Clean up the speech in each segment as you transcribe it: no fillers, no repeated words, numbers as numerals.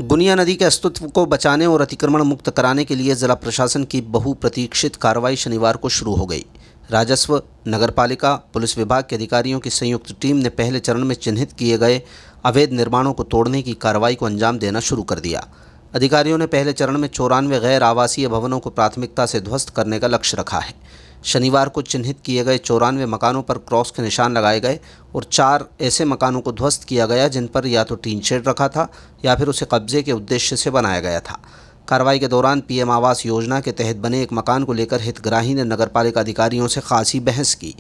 गुनिया नदी के अस्तित्व को बचाने और अतिक्रमण मुक्त कराने के लिए जिला प्रशासन की बहुप्रतीक्षित कार्रवाई शनिवार को शुरू हो गई। राजस्व, नगरपालिका, पुलिस विभाग के अधिकारियों की संयुक्त टीम ने पहले चरण में चिन्हित किए गए अवैध निर्माणों को तोड़ने की कार्रवाई को अंजाम देना शुरू कर दिया। अधिकारियों ने पहले चरण में 94 गैर आवासीय भवनों को प्राथमिकता से ध्वस्त करने का लक्ष्य रखा है। शनिवार को चिन्हित किए गए 94 मकानों पर क्रॉस के निशान लगाए गए और 4 ऐसे मकानों को ध्वस्त किया गया जिन पर या तो टीन शेड रखा था या फिर उसे कब्जे के उद्देश्य से बनाया गया था। कार्रवाई के दौरान पीएम आवास योजना के तहत बने एक मकान को लेकर हितग्राही ने नगरपालिका अधिकारियों से खासी बहस की।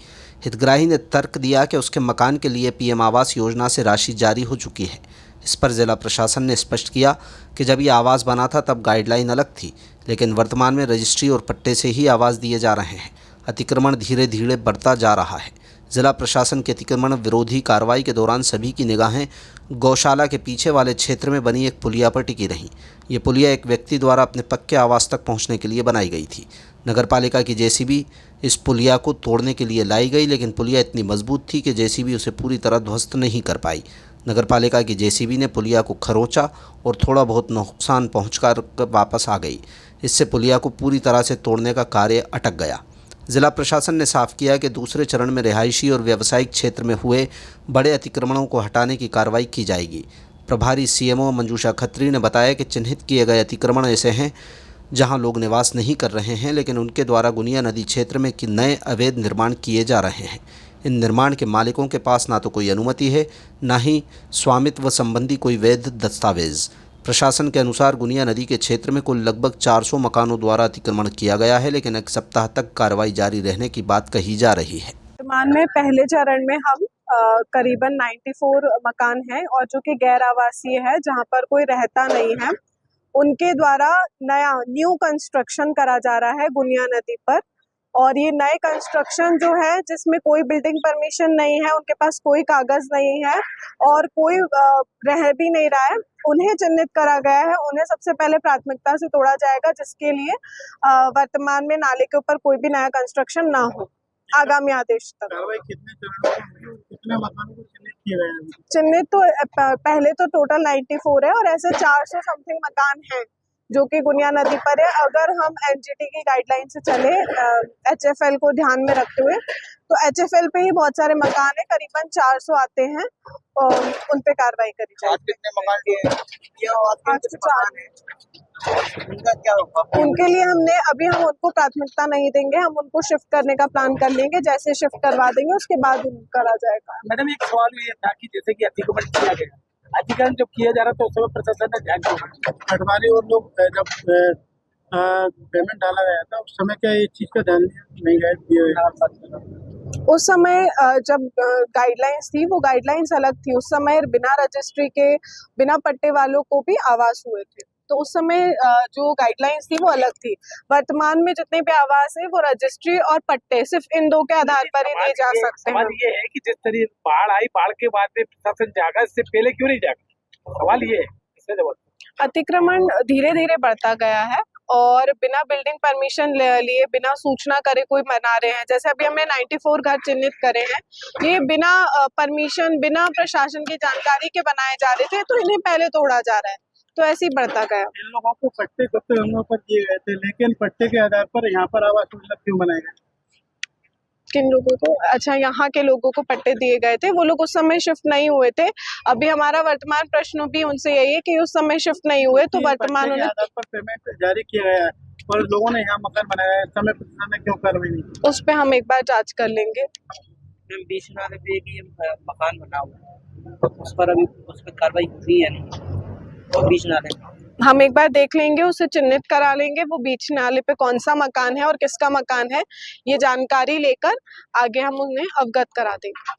हितग्राही ने तर्क दिया कि उसके मकान के लिए पीएम आवास योजना से राशि जारी हो चुकी है। इस पर जिला प्रशासन ने स्पष्ट किया कि जब ये आवास बना था तब गाइडलाइन अलग थी, लेकिन वर्तमान में रजिस्ट्री और पट्टे से ही आवास दिए जा रहे हैं। अतिक्रमण धीरे धीरे बढ़ता जा रहा है। जिला प्रशासन की अतिक्रमण विरोधी कार्रवाई के दौरान सभी की निगाहें गौशाला के पीछे वाले क्षेत्र में बनी एक पुलिया पर टिकी रहीं। ये पुलिया एक व्यक्ति द्वारा अपने पक्के आवास तक पहुंचने के लिए बनाई गई थी। नगरपालिका की जेसीबी इस पुलिया को तोड़ने के लिए लाई गई, लेकिन पुलिया इतनी मजबूत थी कि जेसीबी उसे पूरी तरह ध्वस्त नहीं कर पाई। नगरपालिका की जेसीबी ने पुलिया को खरोंचा और थोड़ा बहुत नुकसान पहुंचकर वापस आ गई। इससे पुलिया को पूरी तरह से तोड़ने का कार्य अटक गया। जिला प्रशासन ने साफ किया कि दूसरे चरण में रिहायशी और व्यावसायिक क्षेत्र में हुए बड़े अतिक्रमणों को हटाने की कार्रवाई की जाएगी। प्रभारी सीएमओ मंजूषा खत्री ने बताया कि चिन्हित किए गए अतिक्रमण ऐसे हैं जहां लोग निवास नहीं कर रहे हैं, लेकिन उनके द्वारा गुनिया नदी क्षेत्र में नए अवैध निर्माण किए जा रहे हैं। इन निर्माण के मालिकों के पास ना तो कोई अनुमति है, ना ही स्वामित्व संबंधी कोई वैध दस्तावेज। प्रशासन के अनुसार गुनिया नदी के क्षेत्र में कुल लगभग 400 मकानों द्वारा अतिक्रमण किया गया है, लेकिन एक सप्ताह तक कार्रवाई जारी रहने की बात कही जा रही है। वर्तमान में पहले चरण में हम करीबन 94 मकान हैं और जो कि गैर आवासीय है, जहां पर कोई रहता नहीं है, उनके द्वारा न्यू कंस्ट्रक्शन करा जा रहा है गुनिया नदी पर। और ये नए कंस्ट्रक्शन जो है जिसमें कोई बिल्डिंग परमिशन नहीं है, उनके पास कोई कागज नहीं है और कोई रह भी नहीं रहा है, उन्हें चिन्हित करा गया है। उन्हें सबसे पहले प्राथमिकता से तोड़ा जाएगा, जिसके लिए वर्तमान में नाले के ऊपर कोई भी नया कंस्ट्रक्शन ना हो आगामी आदेश तक। कितने मकानों को चिन्हित किया गया है? चिन्हित तो पहले तो टोटल 94 है और ऐसे 400 समथिंग मकान हैं जो कि गुनिया नदी पर है। अगर हम एनजीटी की गाइडलाइन से चले, एचएफएल को ध्यान में रखते हुए, तो एचएफएल पे ही बहुत सारे मकान है, करीबन 400 आते हैं और उन पे कार्रवाई करी जाएगी। कितने मकान उनका क्या होगा? उनके लिए हम उनको प्राथमिकता नहीं देंगे, हम उनको शिफ्ट करने का प्लान कर लेंगे। जैसे शिफ्ट करवा देंगे उसके बाद करा जाएगा। मैडम, एक सवाल ये था कि जैसे कि अतिक्रमण किया गया, अतिक्रमण जब किया जा रहा था उस समय प्रशासन ने ध्यान दिया, पटवारी और लोग जब पेमेंट डाला गया था उस समय क्या ये चीज का ध्यान नहीं दिया? उस समय जब गाइडलाइंस थी वो गाइडलाइंस अलग थी। उस समय बिना रजिस्ट्री के, बिना पट्टे वालों को भी आवास हुए थे, तो उस समय जो गाइडलाइंस थी वो अलग थी। वर्तमान में जितने भी आवास है वो रजिस्ट्री और पट्टे सिर्फ इन 2 के आधार पर ही दिए जा सकते हैं। सवाल ये है कि जिस तरीके बाढ़ आई, बाढ़ के बाद में प्रशासन जागा, इससे पहले क्यों नहीं जागा? सवाल ये है। इससे जवाब, अतिक्रमण धीरे धीरे बढ़ता गया है और बिना बिल्डिंग परमिशन लिए, बिना सूचना करे कोई बना रहे हैं। जैसे अभी हमने 94 घर चिन्हित करे हैं, ये बिना परमिशन, बिना प्रशासन की जानकारी के बनाए जा रहे थे, तो इन्हें पहले तोड़ा जा रहा है, तो ऐसे ही बढ़ता गया। इन लोगों को पट्टे कब तक हम लोग पर दिए गए थे, लेकिन पट्टे के आधार पर यहाँ पर आवास योजना क्यों बनाए गए? किन लोगों को? अच्छा, यहाँ के लोगों को पट्टे दिए गए थे, वो लोग उस समय शिफ्ट नहीं हुए थे। अभी हमारा वर्तमान प्रश्न भी उनसे यही है कि उस समय शिफ्ट नहीं हुए, तो वर्तमान उन्हें आधार पर पेमेंट जारी किया गया है और लोगों ने यहाँ मकान बनाया है, समय प्रशासन ने क्यों कार्रवाई नहीं की? उस पे हम एक बार जांच कर लेंगे। बीच नाले पे एक मकान बना हुआ है, उस पर अभी उस पर कार्रवाई हुई है नहीं, और बीच नाले हम एक बार देख लेंगे, उसे चिन्हित करा लेंगे वो बीच नाले पे कौन सा मकान है और किसका मकान है, ये जानकारी लेकर आगे हम उन्हें अवगत करा देंगे।